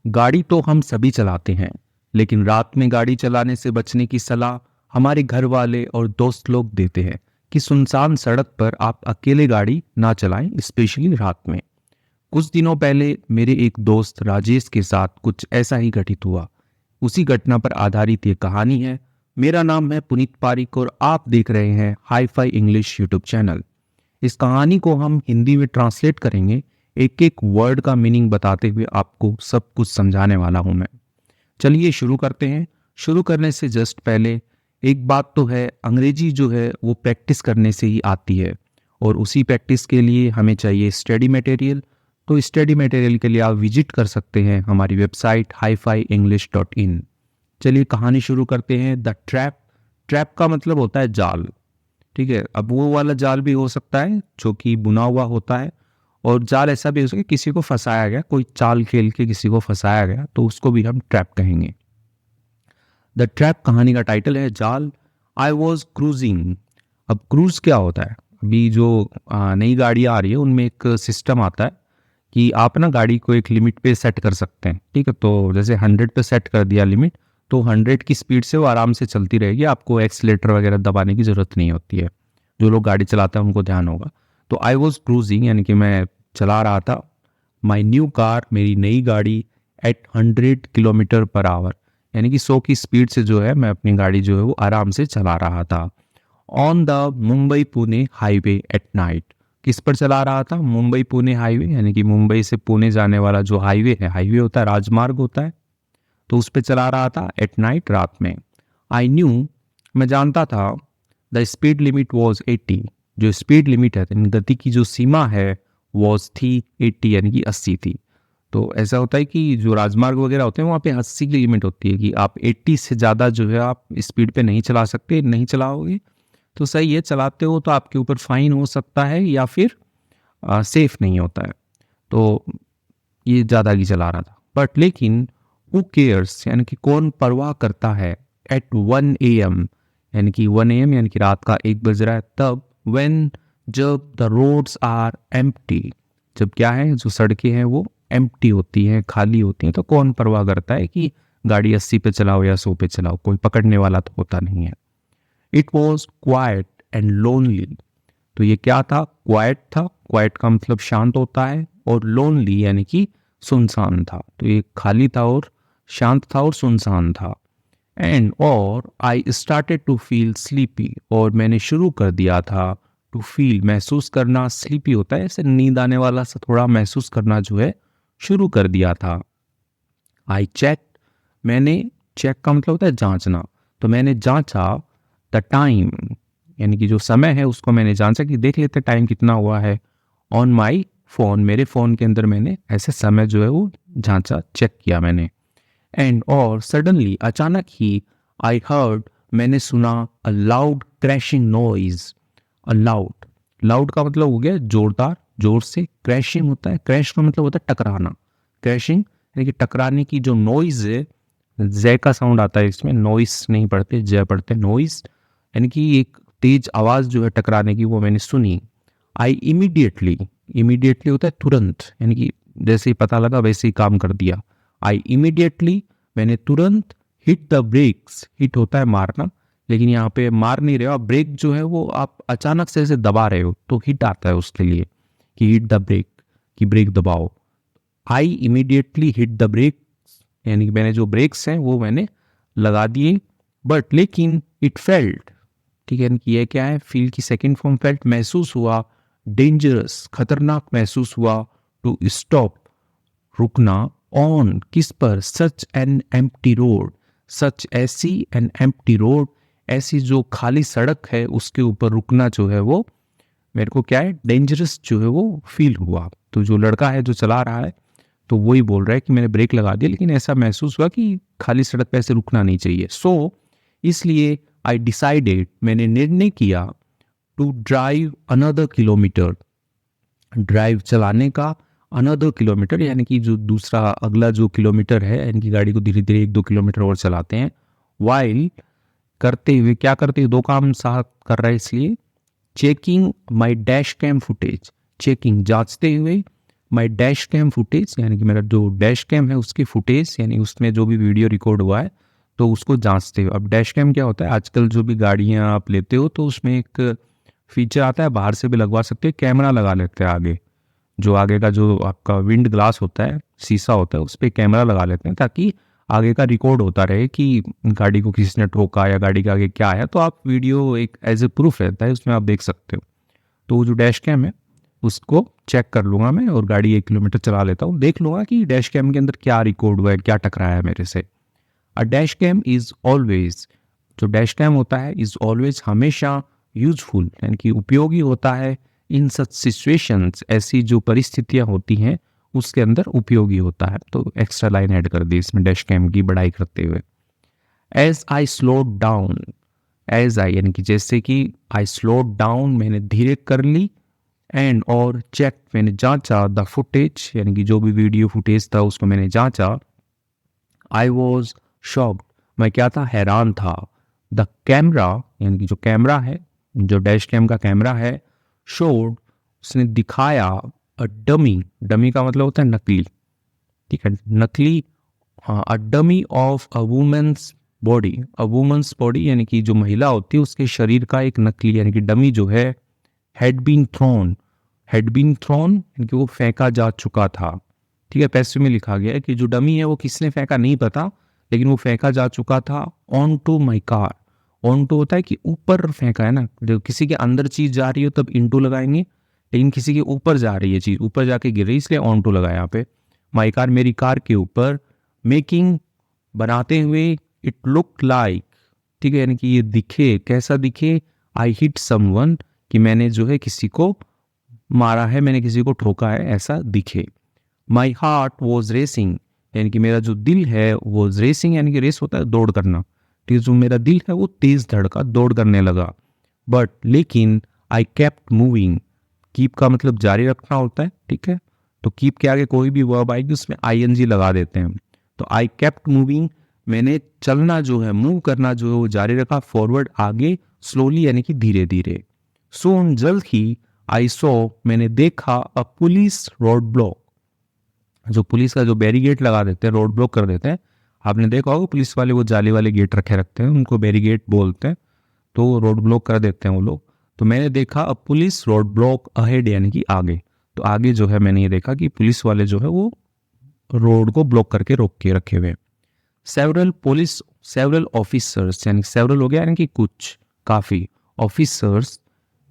गाड़ी तो हम सभी चलाते हैं, लेकिन रात में गाड़ी चलाने से बचने की सलाह हमारे घर वाले और दोस्त लोग देते हैं कि सुनसान सड़क पर आप अकेले गाड़ी ना चलाएं, स्पेशली रात में। कुछ दिनों पहले मेरे एक दोस्त राजेश के साथ कुछ ऐसा ही घटित हुआ। उसी घटना पर आधारित ये कहानी है। मेरा नाम है पुनीत पारिक और आप देख रहे हैं hi fi English YouTube channel. इस कहानी को हम हिंदी में ट्रांसलेट करेंगे, एक एक वर्ड का मीनिंग बताते हुए आपको सब कुछ समझाने वाला हूं मैं। चलिए शुरू करते हैं। शुरू करने से जस्ट पहले एक बात तो है, अंग्रेजी जो है वो प्रैक्टिस करने से ही आती है, और उसी प्रैक्टिस के लिए हमें चाहिए स्टडी मटेरियल। तो स्टडी मटेरियल के लिए आप विजिट कर सकते हैं हमारी वेबसाइट hifienglish.in। चलिए कहानी शुरू करते हैं। The trap. ट्रैप का मतलब होता है जाल। ठीक है, अब वो वाला जाल भी हो सकता है जो कि बुना हुआ होता है, और जाल ऐसा भी हो सकता है किसी को फंसाया गया, कोई चाल खेल के किसी को फंसाया गया, तो उसको भी हम ट्रैप कहेंगे। द ट्रैप कहानी का टाइटल है जाल। I was cruising. अब क्रूज क्या होता है? अभी जो नई गाड़ी आ रही है उनमें एक सिस्टम आता है कि आप ना गाड़ी को एक लिमिट पे सेट कर सकते हैं। ठीक है, तो जैसे 100 पे सेट कर दिया लिमिट, तो 100 की स्पीड से वो आराम से चलती रहेगी, आपको एक्सीलेटर वगैरह दबाने की ज़रूरत नहीं होती है। जो लोग गाड़ी चलाते हैं उनको ध्यान होगा। तो आई वॉज क्रूजिंग यानी कि मैं चला रहा था माई न्यू कार, मेरी नई गाड़ी, एट 100 km/h, यानी कि 100 की स्पीड से जो है मैं अपनी गाड़ी जो है वो आराम से चला रहा था। On the Mumbai Pune highway at night. किस पर चला रहा था? मुंबई पुणे हाईवे, यानी कि मुंबई से पुणे जाने वाला जो हाईवे है, हाईवे होता है, राजमार्ग होता है, तो उस पर चला रहा था एट नाइट, रात में। आई न्यू, मैं जानता था, द स्पीड लिमिट वॉज 80, जो स्पीड लिमिट है, यानी गति की जो सीमा है, वॉज थी 80, यानी कि 80 थी। तो ऐसा होता है कि जो राजमार्ग वगैरह होते हैं वहाँ पे 80 की लिमिट होती है कि आप 80 से ज़्यादा जो है आप स्पीड पे नहीं चला सकते। नहीं चलाओगे तो सही है, चलाते हो तो आपके ऊपर फाइन हो सकता है, या फिर सेफ नहीं होता है। तो ये ज़्यादा की चला रहा था, बट लेकिन हु केयर्स, यानी कि कौन परवाह करता है, एट 1 AM, यानी कि 1 AM यानी कि रात का 1 बज रहा है तब, व्हेन, जब, द रोड्स आर एम्प्टी, जब क्या है, जो सड़कें हैं वो एम्प्टी होती हैं, खाली होती हैं, तो कौन परवाह करता है कि गाड़ी 80 पे चलाओ या 100 पे चलाओ, कोई पकड़ने वाला तो होता नहीं है। It was quiet and lonely. तो ये क्या था? क्वाइट था। क्वाइट का मतलब शांत होता है, और लोनली यानी कि सुनसान था। तो ये खाली था और शांत था और सुनसान था। एंड और I started to feel sleepy, और मैंने शुरू कर दिया था टू फील, महसूस करना, स्लीपी होता है ऐसे नींद आने वाला सा, थोड़ा महसूस करना जो है शुरू कर दिया था। आई चेक, मैंने, चेक का मतलब होता है जांचना, तो मैंने जांचा द टाइम, यानी कि जो समय है उसको मैंने जांचा कि देख लेते टाइम कितना हुआ है। ऑन माई फोन, मेरे फ़ोन के अंदर मैंने ऐसे समय जो है वो जांचा, चेक किया मैंने। एंड और सडनली, अचानक ही, आई हर्ड, मैंने सुना, a loud crashing noise. A loud, loud का मतलब हो गया जोरदार, जोर से। क्रैशिंग होता है, क्रैश का मतलब होता है टकराना। क्रैशिंग यानी कि टकराने की जो नॉइज है, जय का साउंड आता है इसमें, नॉइस नहीं पढ़ते, जय पढ़ते, नॉइज, यानी कि एक तेज आवाज जो है टकराने की, वो मैंने सुनी। आई इमीडिएटली, इमीडिएटली होता है तुरंत, यानी कि जैसे ही पता लगा वैसे ही काम कर दिया। आई इमीडिएटली, मैंने तुरंत, हिट द ब्रेक्स, हिट होता है मारना, लेकिन यहाँ पे मार नहीं रहे हो आप, ब्रेक जो है वो आप अचानक से ऐसे दबा रहे हो तो हिट आता है उसके लिए, कि हिट द ब्रेक, कि ब्रेक दबाओ। I immediately hit the brake, यानी कि मैंने जो ब्रेक्स हैं वो मैंने लगा दिए। बट लेकिन इट फेल्ट, ठीक है, यानी कि ये क्या है, फील की सेकंड फॉर्म, फेल्ट, महसूस हुआ, डेंजरस, खतरनाक महसूस हुआ, टू स्टॉप, रुकना, ऑन, किस पर, सच एन एम्प्टी रोड, सच, ऐसी, एन एम्प्टी रोड, ऐसी जो खाली सड़क है उसके ऊपर रुकना जो है वो मेरे को क्या है, डेंजरस जो है वो फील हुआ। तो जो लड़का है जो चला रहा है तो वही बोल रहा है कि मैंने ब्रेक लगा दिया, लेकिन ऐसा महसूस हुआ कि खाली सड़क पे ऐसे रुकना नहीं चाहिए। सो इसलिए आई डिसाइडेड, मैंने निर्णय किया, to drive another kilometre, drive चलाने का, अनदर किलोमीटर यानी कि जो दूसरा अगला जो किलोमीटर है, यानी कि गाड़ी को धीरे धीरे 1-2 किलोमीटर और चलाते हैं। वाइल, करते हुए, क्या करते हुए, दो काम साथ कर रहा है इसलिए। Checking my dash cam footage, checking जांचते हुए, माई डैश कैम फुटेज, यानी कि मेरा जो डैश कैम है उसकी फुटेज, यानी उसमें जो भी वीडियो रिकॉर्ड हुआ है तो उसको जांचते हो। अब डैश कैम क्या होता है, आजकल जो भी गाड़ियाँ आप लेते हो तो उसमें एक फीचर आता है, बाहर से भी लगवा सकते हैं, कैमरा लगा लेते हैं आगे, जो आगे का जो आपका विंड ग्लास होता है, शीशा होता है, उस पर कैमरा लगा लेते हैं ताकि आगे का रिकॉर्ड होता रहे कि गाड़ी को किसी ने ठोका या गाड़ी के आगे क्या आया, तो आप वीडियो एक एज ए प्रूफ रहता है, उसमें आप देख सकते हो। तो वो जो डैश कैम है उसको चेक कर लूँगा मैं और गाड़ी 1 किलोमीटर चला लेता हूँ, देख लूँगा कि डैश कैम के अंदर क्या रिकॉर्ड हुआ है, क्या टकराया है मेरे से। A dash cam is always, जो डैश कैम होता है इज़ ऑलवेज, हमेशा यूजफुल, यानी कि उपयोगी होता है। इन सच सिचुएशंस, ऐसी जो परिस्थितियां होती हैं उसके अंदर उपयोगी होता है। तो एक्स्ट्रा लाइन ऐड कर दी इसमें डैश कैम की बड़ाई करते हुए। As I slowed down, as I यानी कि जैसे कि, आई स्लोड डाउन मैंने धीरे कर ली, एंड और चेक मैंने जांचा, द फुटेज यानी कि जो भी वीडियो फुटेज था उसको मैंने जांचा। आई वॉज शॉक्ड, मैं क्या था, हैरान था। द कैमरा यानी कि जो कैमरा है, जो डैश कैम का कैमरा है, शोड उसने दिखाया, अ डमी, डमी का मतलब होता है नकली, ठीक है, नकली, हाँ, a dummy of a women's body, a women's body यानी कि जो महिला होती है उसके शरीर का एक नकली यानी कि डमी जो है, had been thrown, had been thrown यानी कि वो फेंका जा चुका था, ठीक है, पैसिव में लिखा गया है कि जो डमी है वो किसने फेंका नहीं पता, लेकिन वो फेंका जा चुका था on to my car. On to होता है कि ऊपर फेंका है ना, जो किसी के अंदर चीज जा रही हो तब इनटू लगाएंगे, लेकिन किसी के ऊपर जा रही है चीज, ऊपर जाके गिर रही, इसलिए ऑन टू लगाया यहाँ पे। माई कार, मेरी कार के ऊपर, मेकिंग बनाते हुए, इट लुक लाइक, ठीक है, यानी कि ये दिखे, कैसा दिखे, आई हिट समवन, कि मैंने जो है किसी को मारा है, मैंने किसी को ठोका है, ऐसा दिखे। माई हार्ट वॉज रेसिंग, यानी कि मेरा जो दिल है वो रेसिंग, यानी कि रेस होता है दौड़ करना, ठीक है, जो मेरा दिल है वो तेज धड़का, दौड़ करने लगा। बट लेकिन आई केप्ट मूविंग, कीप का मतलब जारी रखना होता है, ठीक है, तो कीप के आगे कोई भी वर्ब आएगी उसमें आईएनजी लगा देते हैं। तो आई केप्ट मूविंग, मैंने चलना जो है, मूव करना जो है वो जारी रखा, फॉरवर्ड आगे, स्लोली यानी कि धीरे धीरे। सोन जल्द ही, आई सॉ मैंने देखा, अ पुलिस रोड ब्लॉक, जो पुलिस का जो बैरिगेट लगा देते हैं, रोड ब्लॉक कर देते हैं, आपने देखा होगा पुलिस वाले वो जाली वाले गेट रखते हैं, उनको बैरिगेट बोलते हैं, तो रोड ब्लॉक कर देते हैं वो लोग। तो मैंने देखा, अब पुलिस रोड ब्लॉक अहेड यानी कि आगे, तो आगे जो है मैंने ये देखा कि पुलिस वाले जो है वो रोड को ब्लॉक करके रोक के रखे हुए। सेवरल पुलिस, सेवरल ऑफिसर्स, यानी सेवरल हो गया यानी कि कुछ, काफ़ी, ऑफिसर्स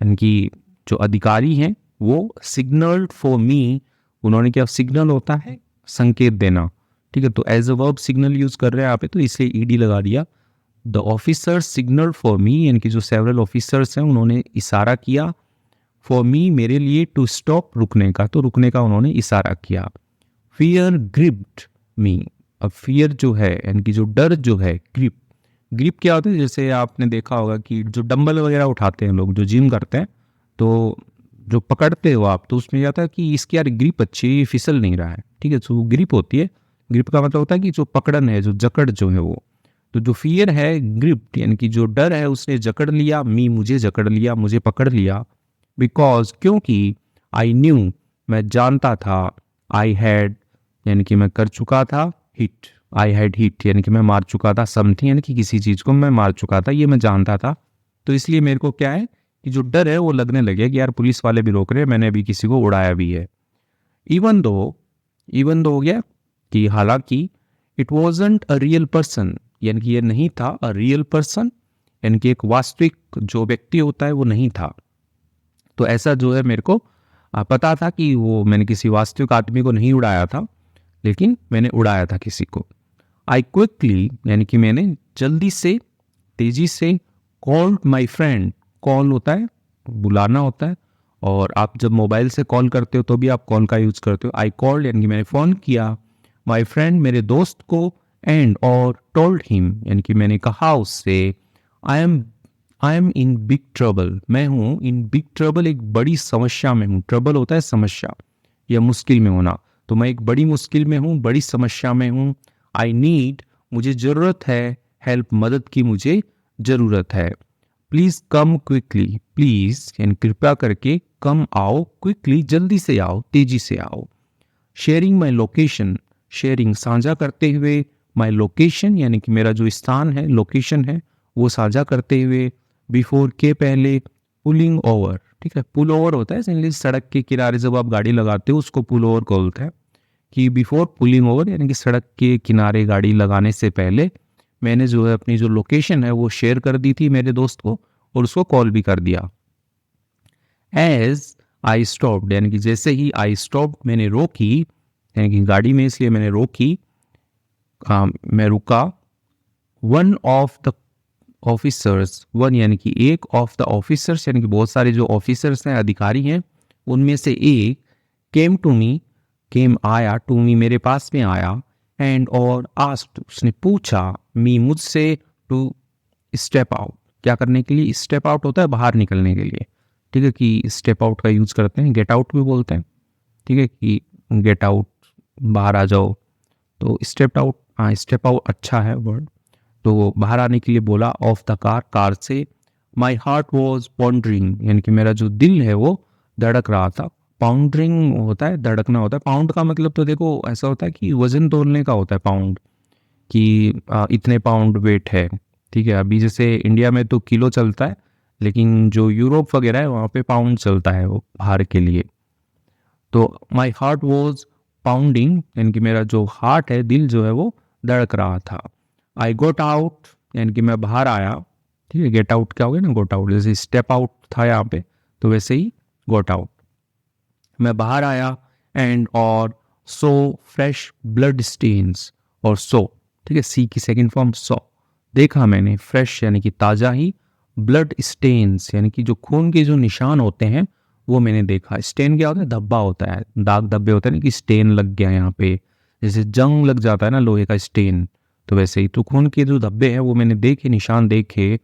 यानी कि जो अधिकारी हैं वो, सिग्नल्ड फॉर मी, उन्होंने क्या, सिग्नल होता है संकेत देना, ठीक है, तो as a verb signal use कर रहे हैं यहाँ पे, तो इसलिए ईडी लगा दिया। The officer signal for me, यानी कि जो सेवरल ऑफिसर्स हैं उन्होंने इशारा किया, फॉर मी मेरे लिए, टू स्टॉप रुकने का, तो रुकने का उन्होंने इशारा किया। फियर ग्रिप्ड मी, अब फियर जो है यानी कि जो डर जो है, ग्रिप, ग्रिप क्या होता है, जैसे आपने देखा होगा कि जो डंबल वगैरह उठाते हैं लोग जो जिम करते हैं, तो जो पकड़ते हो आप, तो उसमें क्या है कि इसकी यार ग्रिप अच्छी है, ये फिसल नहीं रहा है, ठीक है, तो ग्रिप होती है। ग्रिप का मतलब होता है कि जो पकड़न है, जो जकड़ जो है वो, तो जो फियर है ग्रिप यानी कि जो डर है उसने जकड़ लिया, मी मुझे जकड़ लिया, मुझे पकड़ लिया। बिकॉज क्योंकि, आई न्यू मैं जानता था, आई हैड यानी कि मैं कर चुका था, हिट, आई हैड हिट यानी कि मैं मार चुका था, समथिंग यानी कि किसी चीज को मैं मार चुका था, ये मैं जानता था, तो इसलिए मेरे को क्या है कि जो डर है वो लगने लगे कि यार पुलिस वाले भी रोक रहे हैं, मैंने अभी किसी को उड़ाया भी है। इवन दो, इवन दो हो गया कि हालांकि, it wasn't a real person, यानी कि ये नहीं था अ रियल पर्सन, यानी कि एक वास्तविक जो व्यक्ति होता है वो नहीं था। तो ऐसा जो है मेरे को पता था कि वो मैंने किसी वास्तविक आदमी को नहीं उड़ाया था, लेकिन मैंने उड़ाया था किसी को। आई क्विकली यानी कि मैंने जल्दी से, तेजी से, कॉल्ड माई फ्रेंड, कॉल होता है बुलाना होता है, और आप जब मोबाइल से कॉल करते हो तो भी आप कॉल का यूज करते हो। आई कॉल्ड यानी कि मैंने फ़ोन किया, माई फ्रेंड मेरे दोस्त को, एंड और टोल्ड हिम यानी कि मैंने कहा उससे, I am in big trouble, मैं हूँ इन बिग ट्रबल, एक बड़ी समस्या में हूँ। ट्रबल होता है समस्या या मुश्किल में होना, तो मैं एक बड़ी मुश्किल में हूँ, बड़ी समस्या में हूँ। आई नीड मुझे ज़रूरत है, हेल्प मदद की मुझे ज़रूरत है। प्लीज़ कम क्विकली, प्लीज़ यानी कृपया करके, कम आओ, क्विकली जल्दी से आओ, तेजी से आओ। शेयरिंग माई लोकेशन, शेयरिंग साझा करते हुए, माई लोकेशन यानी कि मेरा जो स्थान है, लोकेशन है, वो साझा करते हुए, बिफोर के पहले, पुलिंग ओवर, ठीक है, पुल ओवर होता है इंग्लिश, सड़क के किनारे जब आप गाड़ी लगाते हो उसको पुल ओवर बोलते हैं, कि बिफोर पुलिंग ओवर यानी कि सड़क के किनारे गाड़ी लगाने से पहले मैंने जो है अपनी जो लोकेशन है वो शेयर कर दी थी मेरे दोस्त को, और उसको कॉल भी कर दिया। एज आई स्टॉप्ड यानी कि जैसे ही आई स्टॉप्ड मैंने रोकी, यानी कि गाड़ी में इसलिए मैंने रोकी, मैं रुका, one of the officers, one यानी कि एक, ऑफ द ऑफिसर्स यानी कि बहुत सारे जो ऑफिसर्स हैं, अधिकारी हैं, उनमें से एक, केम टू मी, केम आया, टू मी मेरे पास में आया, एंड और आस्क्ड उसने पूछा, मी मुझसे, टू स्टेप आउट, क्या करने के लिए, स्टेप आउट होता है बाहर निकलने के लिए, ठीक है, कि स्टेप आउट का यूज करते हैं, गेट आउट भी बोलते हैं, ठीक है, कि गेट आउट बाहर आ जाओ, तो स्टेप आउट, हाँ स्टेप आउट अच्छा है वर्ड, तो बाहर आने के लिए बोला, ऑफ द कार, कार से, माई हार्ट वॉज पॉन्डरिंग यानी कि मेरा जो दिल है वो धड़क रहा था, पाउंडरिंग होता है धड़कना होता है, पाउंड का मतलब तो देखो ऐसा होता है कि वजन तोलने का होता है पाउंड, कि इतने पाउंड वेट है, ठीक है, अभी जैसे इंडिया में तो किलो चलता है, लेकिन जो यूरोप वगैरह है वहाँ पे पाउंड चलता है वो बाहर के लिए, तो माई हार्ट वॉज पाउंडिंग यानी कि मेरा जो हार्ट है, दिल जो है वो धड़क रहा था, आई गोट आउट यानी कि मैं बाहर आया, ठीक है, गेट आउट क्या हो गया ना, गोट आउट, जैसे स्टेप आउट था यहाँ पे तो वैसे ही गोट आउट, मैं बाहर आया, एंड और सो फ्रेश ब्लड स्टेन्स, और सो, ठीक है, सी की सेकंड फॉर्म सो, देखा मैंने, फ्रेश यानी कि ताज़ा ही, ब्लड स्टेन्स यानी कि जो खून के जो निशान होते हैं वो मैंने देखा, स्टेन क्या होता है, धब्बा होता है, दाग धब्बे होते हैं ना, कि स्टेन लग गया यहाँ पे, जैसे जंग लग जाता है ना लोहे का स्टेन, तो वैसे ही, तो खून के जो धब्बे हैं वो मैंने देखे, निशान देखे,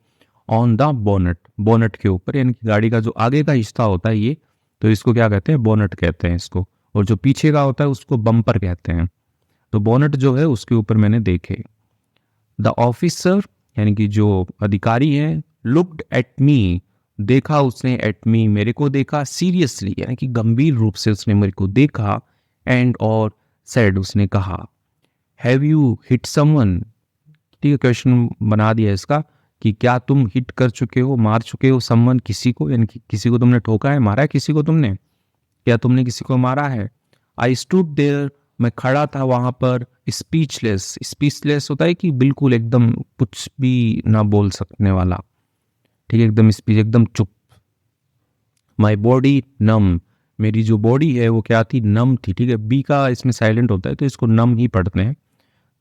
ऑन द बोनट, बोनट के ऊपर यानी कि गाड़ी का जो आगे का हिस्सा होता है ये, तो इसको क्या कहते हैं, बोनट कहते हैं इसको, और जो पीछे का होता है उसको बम्पर कहते हैं, तो बोनट जो है उसके ऊपर मैंने देखे, द ऑफिसर यानी कि जो अधिकारी है, लुक्ड एट मी, देखा उसने, एट मी मेरे को देखा, सीरियसली यानी कि गंभीर रूप से उसने मेरे को देखा, एंड और सेड उसने कहा, हैव यू हिट समवन, ठीक है, क्वेश्चन बना दिया इसका, कि क्या तुम हिट कर चुके हो, मार चुके हो, समवन किसी को, यानी कि किसी को तुमने ठोका है, मारा है किसी को तुमने, क्या तुमने किसी को मारा है, आई स्टूड देयर मैं खड़ा था वहां पर, स्पीचलेस, स्पीचलेस होता है कि बिल्कुल एकदम कुछ भी ना बोल सकने वाला, ठीक है, एकदम स्पीच, एकदम चुप, माई बॉडी नम, मेरी जो बॉडी है वो क्या थी, नम थी, ठीक है, बी का इसमें साइलेंट होता है तो इसको नम ही पढ़ते हैं,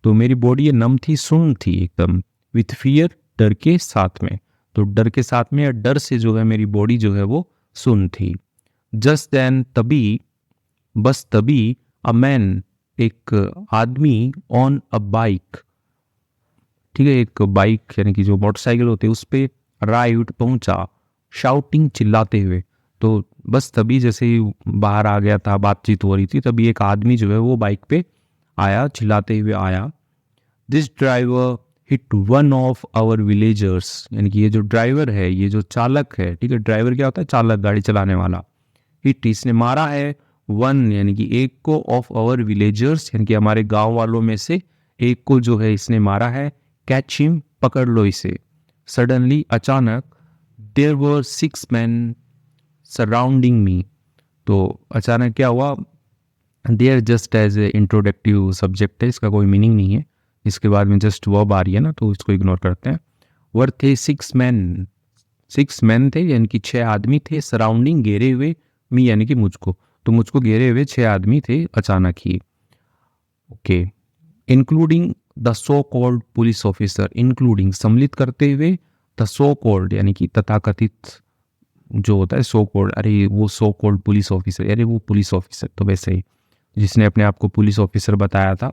तो मेरी बॉडी ये नम थी, सुन थी एकदम, विथ फियर, डर के साथ में, तो डर के साथ में या डर से जो है मेरी बॉडी जो है वो सुन थी, जस्ट देन तभी, बस तभी, अ मैन एक आदमी, ऑन अ बाइक, ठीक है, एक बाइक यानी कि जो मोटरसाइकिल होती है उस पे, अराइव्ड पहुंचा, शाउटिंग चिल्लाते हुए, तो बस तभी जैसे ही बाहर आ गया था, बातचीत हो रही थी, तभी एक आदमी जो है वो बाइक पे आया, चिल्लाते हुए आया, this driver hit one of our villagers यानी कि ये जो ड्राइवर है, ये जो चालक है, ठीक है, ड्राइवर क्या होता है, चालक, गाड़ी चलाने वाला, हिट इसने मारा है, वन यानी कि एक को, ऑफ आवर विलेजर्स यानी कि हमारे गांव वालों में से एक को जो है इसने मारा है, कैच हिम पकड़ लो इसे, सडनली अचानक, there were 6 men surrounding me, तो अचानक क्या हुआ, there just as a introductive subject है, इसका कोई मीनिंग नहीं है, इसके बाद में जस्ट वर्ब आ रही है ना तो इसको इग्नोर करते हैं, वर थे 6 men, 6 men थे यानी कि 6 आदमी थे, सराउंडिंग घेरे हुए, मी यानी कि मुझको, तो मुझको घेरे हुए 6 आदमी थे अचानक ही, okay, including the so called police officer, including सम्मिलित करते हुए, द सो कॉल्ड यानी कि तथाकथित जो होता है, सो कॉल्ड, अरे वो सो कॉल्ड पुलिस ऑफिसर, अरे वो पुलिस ऑफिसर, तो वैसे ही जिसने अपने आप को पुलिस ऑफिसर बताया था,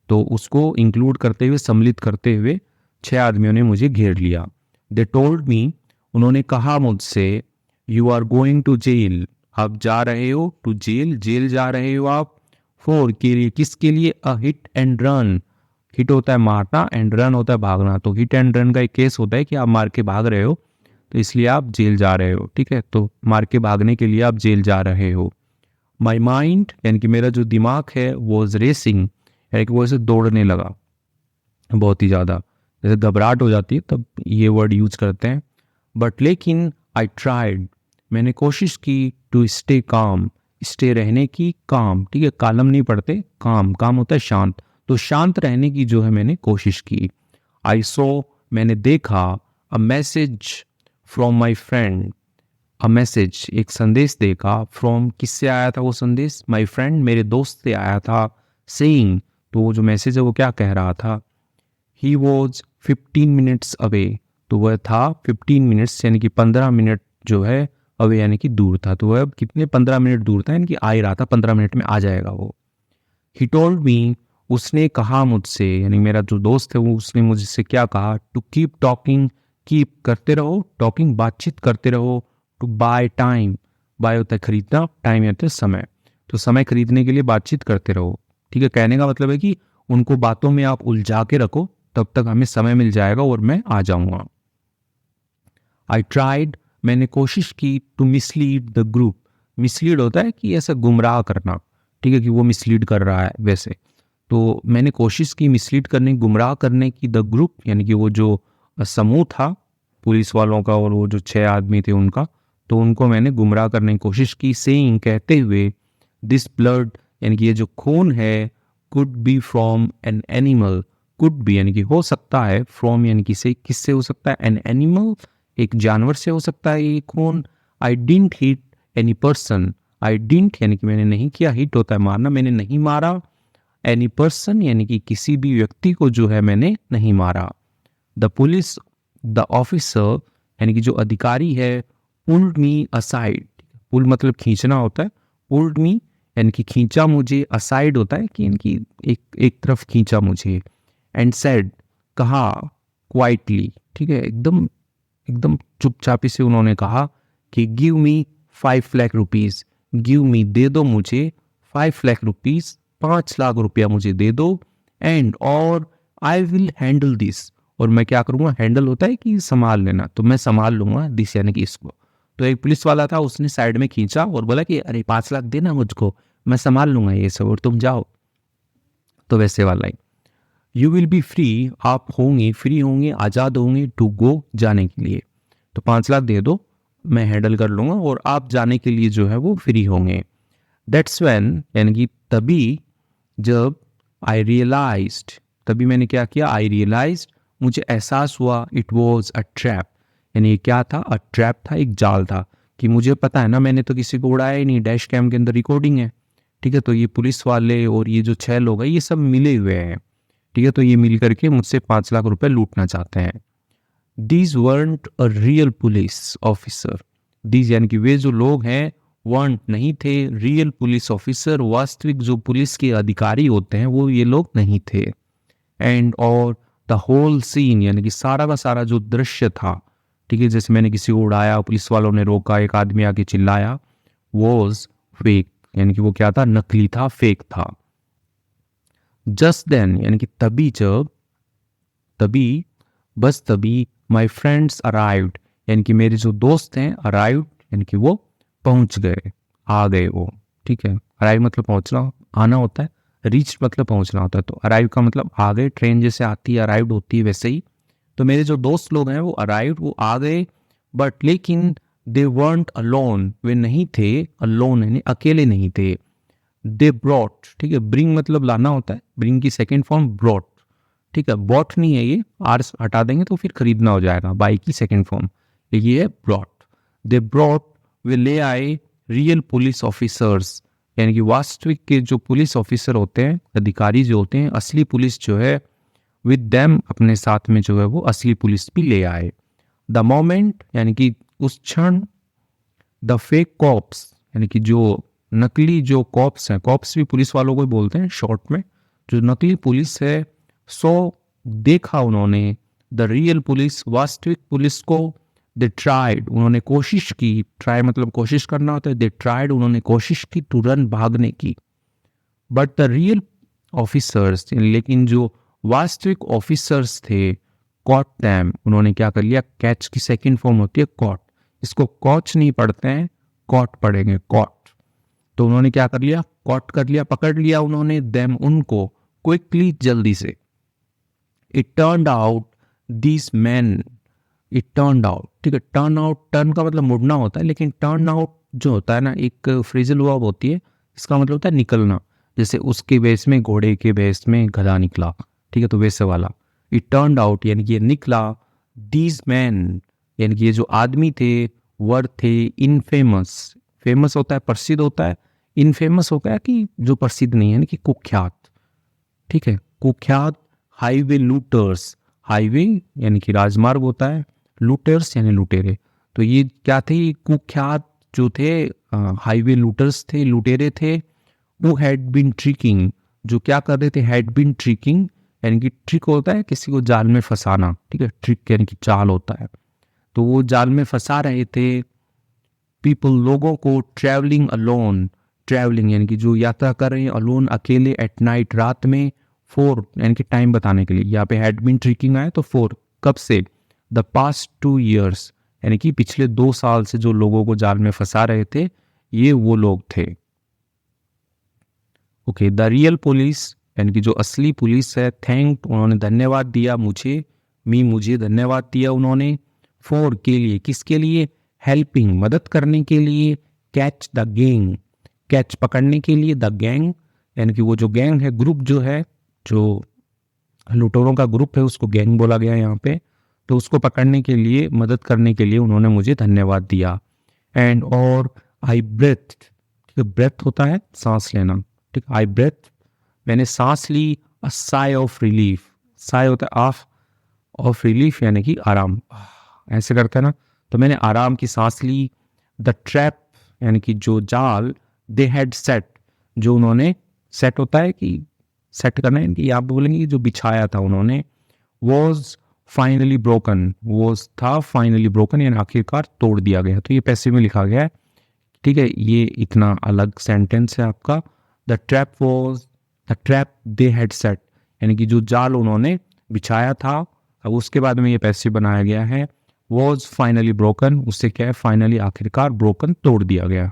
तो उसको इंक्लूड करते हुए, सम्मिलित करते हुए 6 आदमियों ने मुझे घेर लिया, दे टोल्ड मी, उन्होंने कहा मुझसे, you are going to jail, आप जा रहे हो, टू जेल, जेल जा रहे हो आप, फोर के लिए, किसके लिए, a hit and run, hit होता है मारना, एंड रन होता है भागना, तो हिट एंड रन का एक केस होता है कि आप मार के भाग रहे हो तो इसलिए आप जेल जा रहे हो, ठीक है, तो मार के भागने के लिए आप जेल जा रहे हो, माई माइंड यानी कि मेरा जो दिमाग है वॉज रेसिंग, यानी कि वो ऐसे दौड़ने लगा बहुत ही ज़्यादा, जैसे घबराहट हो जाती है तब ये वर्ड यूज करते हैं। बट लेकिन आई ट्राइड, मैंने कोशिश की, टू स्टे काम, स्टे रहने की, काम, ठीक है, कालम नहीं पढ़ते, काम, काम होता है शांत, तो शांत रहने की जो है मैंने कोशिश की। आई सो, मैंने देखा, a message from my friend, a message, एक संदेश देखा, फ्रॉम, किससे आया था वो संदेश, माई फ्रेंड, मेरे दोस्त से आया था, सेइंग, तो वो जो मैसेज है वो क्या कह रहा था, ही वॉज 15 मिनट्स अवे, तो वह था 15 मिनट्स यानी कि 15 मिनट जो है अवे यानी कि दूर था, तो वह अब कितने 15 मिनट दूर था, यानी कि आ ही रहा था, 15 मिनट में आ जाएगा वो। ही टोल्ड मी, उसने कहा मुझसे, यानी मेरा जो दोस्त है वो उसने मुझसे क्या कहा, टू कीप टॉकिंग, कीप करते रहो, टॉकिंग बातचीत करते रहो, टू बाय टाइम, बाय होता है खरीदना, टाइम होता है समय, तो समय खरीदने के लिए बातचीत करते रहो, ठीक है, कहने का मतलब है कि उनको बातों में आप उलझा के रखो, तब तक हमें समय मिल जाएगा और मैं आ जाऊंगा। आई ट्राइड, मैंने कोशिश की, to mislead the group, mislead होता है कि ऐसा गुमराह करना, ठीक है, कि वो मिसलीड कर रहा है वैसे, तो मैंने कोशिश की मिसलीड करने, गुमराह करने की, द ग्रुप यानी कि वो जो समूह था पुलिस वालों का और वो जो 6 आदमी थे उनका, तो उनको मैंने गुमराह करने की कोशिश की, सेइंग, कहते हुए, दिस ब्लड यानी कि ये जो खून है, could be from an animal, could be यानी कि हो सकता है, फ्रॉम यानी कि से, किससे हो सकता है, एन एनिमल, एक जानवर से हो सकता है ये खून। I didn't hit any person, I didn't यानी कि मैंने नहीं किया, हिट होता है मारना, मैंने नहीं मारा, एनी पर्सन यानी कि किसी भी व्यक्ति को जो है मैंने नहीं मारा। द पुलिस, द ऑफिसर यानी कि जो अधिकारी है, पुल्ड मी असाइड, पुल मतलब खींचना होता है, पुल्ड मी यानी कि खींचा मुझे, असाइड होता है कि इनकी एक एक तरफ खींचा मुझे, एंड सेड, कहा, क्वाइटली, ठीक है, एकदम एकदम चुपचापी से उन्होंने कहा कि give me 5 lakh rupees, give me, दे दो मुझे, 5 लाख रुपीज, 5 लाख रुपया मुझे दे दो, एंड और आई विल हैंडल दिस, और मैं क्या करूँगा, हैंडल होता है कि संभाल लेना, तो मैं संभाल लूंगा, दिस यानी कि इसको। तो एक पुलिस वाला था, उसने साइड में खींचा और बोला कि अरे 5 लाख देना मुझको, मैं संभाल लूंगा ये सब और तुम जाओ, तो वैसे वाला ही। यू विल बी फ्री, आप होंगे, फ्री होंगे, आज़ाद होंगे, टू गो, जाने के लिए, तो 5 लाख दे दो, मैं हैंडल कर लूंगा और आप जाने के लिए जो है वो फ्री होंगे। दैट्स व्हेन यानी कि तभी, जब, आई रियलाइज्ड, तभी मैंने क्या किया, आई रियलाइज्ड, मुझे एहसास हुआ, इट वॉज अ ट्रैप, यानी ये क्या था, अ ट्रैप था, एक जाल था, कि मुझे पता है ना मैंने तो किसी को उड़ाया ही नहीं, डैश कैम के अंदर रिकॉर्डिंग है, ठीक है, तो ये पुलिस वाले और ये जो 6 लोग हैं ये सब मिले हुए हैं, ठीक है, तो ये मिल करके मुझसे 5 लाख रुपए लूटना चाहते हैं। These weren't a real police officer, these यानी कि वे जो लोग हैं, वर्ंट नहीं थे, रियल पुलिस ऑफिसर, वास्तविक जो पुलिस के अधिकारी होते हैं वो ये लोग नहीं थे। एंड और द होल सीन यानी कि सारा का सारा जो दृश्य था, ठीक है, जैसे मैंने किसी को उड़ाया, पुलिस वालों ने रोका, एक आदमी आके चिल्लाया, वॉज फेक, यानी कि वो क्या था, नकली था, फेक था। जस्ट देन यानी कि तभी, जब, तभी, बस तभी, माई फ्रेंड्स अराइव्ड, यानी कि मेरे जो दोस्त हैं, अराइव्ड यानी कि वो पहुंच गए, आ गए वो, ठीक है, अराइव मतलब पहुंचना, आना होता है, रीच मतलब पहुंचना होता है, तो अराइव का मतलब आ गए, ट्रेन जैसे आती है अराइव्ड होती है वैसे ही, तो मेरे जो दोस्त लोग हैं वो अराइव्ड, वो आ गए, बट लेकिन दे वर्ंट अलोन, वे नहीं थे, अलोन यानी अकेले नहीं थे, दे ब्रॉट, ठीक है, ब्रिंग मतलब लाना होता है, ब्रिंग की सेकेंड फॉर्म ब्रॉट, ठीक है, बॉट नहीं है ये, आर हटा देंगे तो फिर खरीदना हो जाएगा, बाई की सेकेंड फॉर्म, ये है ब्रॉट, दे ब्रॉट, वे ले आए, रियल पुलिस ऑफिसर्स, यानी कि वास्तविक के जो पुलिस ऑफिसर होते हैं, अधिकारी जो होते हैं, असली पुलिस जो है, विद देम, अपने साथ में जो है वो असली पुलिस भी ले आए। द मोमेंट यानी कि उस क्षण, द फेक कॉप्स यानी कि जो नकली जो कॉप्स हैं, कॉप्स भी पुलिस वालों को ही बोलते हैं शॉर्ट में, जो नकली पुलिस है, सो, देखा उन्होंने, द रियल पुलिस, वास्तविक पुलिस को, दे ट्राइड, उन्होंने कोशिश की, ट्राई मतलब कोशिश करना होता है, दे ट्राइड, उन्होंने कोशिश की, टू रन, भागने की, बट द रियल ऑफिसर्स, लेकिन जो वास्तविक ऑफिसर्स थे, कॉट दैम, उन्होंने क्या कर लिया, कैच की सेकंड फॉर्म होती है कॉट, इसको कॉच नहीं पढ़ते हैं, कॉट पढ़ेंगे, कॉट, तो उन्होंने क्या कर लिया, कॉट कर लिया, पकड़ लिया उन्होंने, देम उनको, क्विकली, जल्दी से। It turned out this man, it turned out, ठीक है, टर्न आउट, टर्न का मतलब मुड़ना होता है, लेकिन टर्न आउट जो होता है ना, एक फ्रेजल वर्ब होती है, इसका मतलब होता है निकलना। जैसे उसके बेस में, घोड़े के बेस में गधा निकला, ठीक है, तो वैसे वाला। इट टर्न्ड आउट यानी कि ये निकला, दीज मैन यानी कि ये जो आदमी थे, वर थे इनफेमस, फेमस होता है प्रसिद्ध होता है, इनफेमस होता है कि जो प्रसिद्ध नहीं है, यानी कि कुख्यात, ठीक है, कुख्यात हाईवे लूटर्स, हाईवे यानी कि राजमार्ग होता है, लूटर्स यानी लुटेरे। तो ये क्या थे, ये कुख्यात जो थे हाईवे लूटर्स थे, लुटेरे थे। वो हैड बीन ट्रिकिंग, जो क्या कर रहे थे, हैड बीन ट्रिकिंग यानी कि ट्रिक होता है किसी को जाल में फंसाना, ठीक है, ट्रिक यानी कि चाल होता है। तो वो जाल में फंसा रहे थे पीपल, लोगों को, ट्रैवलिंग अलोन, ट्रैवलिंग यानी कि जो यात्रा कर रहे हैं, अलोन अकेले, एट नाइट रात में, फोर यानी कि टाइम बताने के लिए। यहाँ पे हैड बीन ट्रिकिंग आया तो फोर, कब से, द पास्ट 2 years यानी कि पिछले 2 साल से जो लोगों को जाल में फंसा रहे थे, ये वो लोग थे। ओके, द रियल पुलिस यानी कि जो असली पुलिस है, थैंक उन्होंने धन्यवाद दिया मुझे, मुझे धन्यवाद दिया उन्होंने, फॉर के लिए, किसके लिए, हेल्पिंग मदद करने के लिए, कैच द गैंग, कैच पकड़ने के लिए, द गैंग यानी कि वो जो गैंग है, ग्रुप जो है, जो लुटेरों का ग्रुप है, उसको गैंग बोला गया यहाँ पे। तो उसको पकड़ने के लिए, मदद करने के लिए उन्होंने मुझे धन्यवाद दिया। एंड और आई ब्रेथ, ठीक है, ब्रेथ होता है सांस लेना, ठीक, आई ब्रेथ मैंने सांस ली, अ साई ऑफ रिलीफ, साई होता है ऑफ रिलीफ यानी कि आराम, ऐसे करते हैं ना, तो मैंने आराम की सांस ली। द ट्रैप यानी कि जो जाल, दे हैड सेट, जो उन्होंने, सेट होता है कि सेट करना है, कि आप बोलेंगे कि जो बिछाया था उन्होंने, वॉज फाइनली ब्रोकन, वॉज था फाइनली ब्रोकन यानी आखिरकार तोड़ दिया गया। तो ये पैसिव में लिखा गया है, ठीक है, ये इतना अलग सेंटेंस है आपका। The trap was, the trap they had set यानी कि जो जाल उन्होंने बिछाया था, अब उसके बाद में ये पैसिव बनाया गया है, वॉज फाइनली ब्रोकन, उससे क्या है, फाइनली आखिरकार, ब्रोकन तोड़ दिया गया।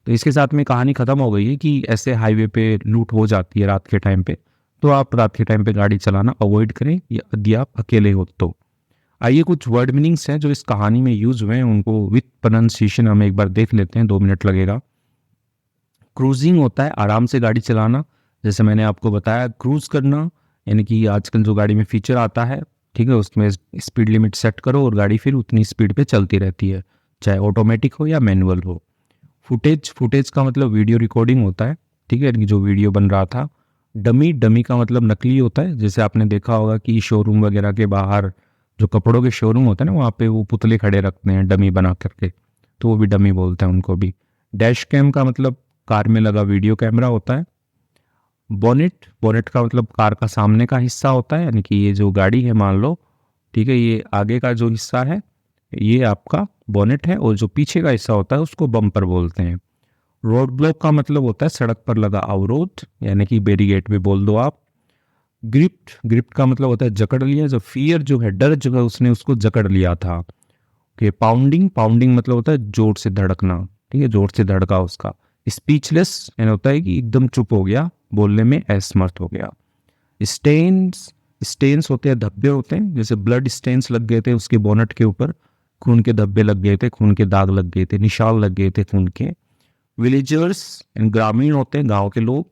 तो इसके साथ में कहानी खत्म हो गई है कि ऐसे हाईवे पे लूट हो जाती है रात के टाइम पे, तो आप रात के टाइम पे गाड़ी चलाना अवॉइड करें, यदि आप अकेले हो तो। आइए कुछ वर्ड मीनिंग्स हैं जो इस कहानी में यूज हुए हैं, उनको विथ प्रोनाउंसिएशन हम एक बार देख लेते हैं, 2 मिनट लगेगा। क्रूजिंग होता है आराम से गाड़ी चलाना, जैसे मैंने आपको बताया, क्रूज करना यानी कि आजकल जो गाड़ी में फीचर आता है, ठीक है, उसमें स्पीड लिमिट सेट करो और गाड़ी फिर उतनी स्पीड पे चलती रहती है, चाहे ऑटोमेटिक हो या मैनुअल हो। फुटेज, फुटेज का मतलब वीडियो रिकॉर्डिंग होता है, ठीक है, यानी कि जो वीडियो बन रहा था। डमी, डमी का मतलब नकली होता है, जैसे आपने देखा होगा कि शोरूम वगैरह के बाहर जो कपड़ों के शोरूम होते हैं ना, वहाँ पे वो पुतले खड़े रखते हैं डमी बना करके, तो वो भी डमी बोलते हैं उनको भी। डैश कैम का मतलब कार में लगा वीडियो कैमरा होता है। बोनेट, बोनेट का मतलब कार का सामने का हिस्सा होता है, यानी कि ये जो गाड़ी है मान लो, ठीक है, ये आगे का जो हिस्सा है ये आपका बोनेट है, और जो पीछे का हिस्सा होता है उसको बम्पर बोलते हैं। रोड ब्लॉक का मतलब होता है सड़क पर लगा अवरोध, यानी कि बैरिकेड भी बोल दो आप। ग्रिप्ट, ग्रिप्ट का मतलब होता है जकड़ लिया, जो फियर जो है, डर जो है, उसने उसको जकड़ लिया था। ओके, पाउंडिंग, पाउंडिंग मतलब होता है जोर से धड़कना, ठीक है, जोर से धड़का उसका। स्पीचलेस यानी होता है कि एकदम चुप हो गया, बोलने में असमर्थ हो गया। स्टेन्स, स्टेन्स होते हैं धब्बे होते हैं, जैसे ब्लड स्टेन्स लग गए थे उसके बोनट के ऊपर, खून के धब्बे लग गए थे, खून के दाग लग गए थे, निशान लग गए थे खून के। विलेजर्स ग्रामीण होते हैं, गांव के लोग।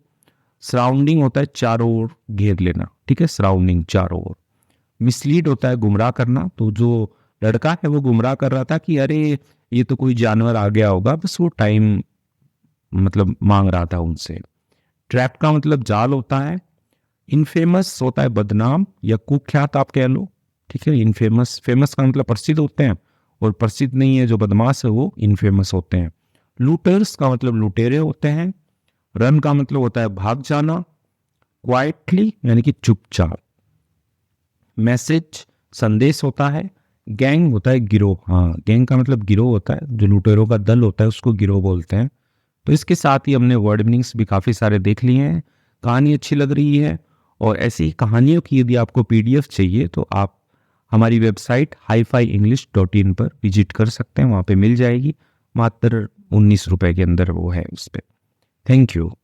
सराउंडिंग होता है चारों ओर घेर लेना, ठीक है, सराउंडिंग चारों ओर। मिसलीड होता है गुमराह करना, तो जो लड़का है वो गुमराह कर रहा था कि अरे ये तो कोई जानवर आ गया होगा, बस वो टाइम मतलब मांग रहा था उनसे। ट्रैप का मतलब जाल होता है। इनफेमस होता है बदनाम या कुख्यात आप कह लो, ठीक है, इनफेमस, फेमस का मतलब प्रसिद्ध होते हैं, और प्रसिद्ध नहीं है जो बदमाश है वो इनफेमस होते हैं। लूटर्स का मतलब लुटेरे होते हैं। रन का मतलब होता है भाग जाना। क्वाइटली यानी कि चुपचाप। मैसेज संदेश होता है। गैंग होता है गिरोह, हाँ, गैंग का मतलब गिरोह होता है, जो लुटेरों का दल होता है उसको गिरोह बोलते हैं। तो इसके साथ ही हमने वर्ड मीनिंग्स भी काफ़ी सारे देख लिए हैं। कहानी अच्छी लग रही है, और ऐसी कहानियों की यदि आपको PDF चाहिए तो आप हमारी वेबसाइट HiFiEnglish.in पर विजिट कर सकते हैं, वहाँ पे मिल जाएगी। मात्र 19 रुपए के अंदर वो है उस पर। Thank you.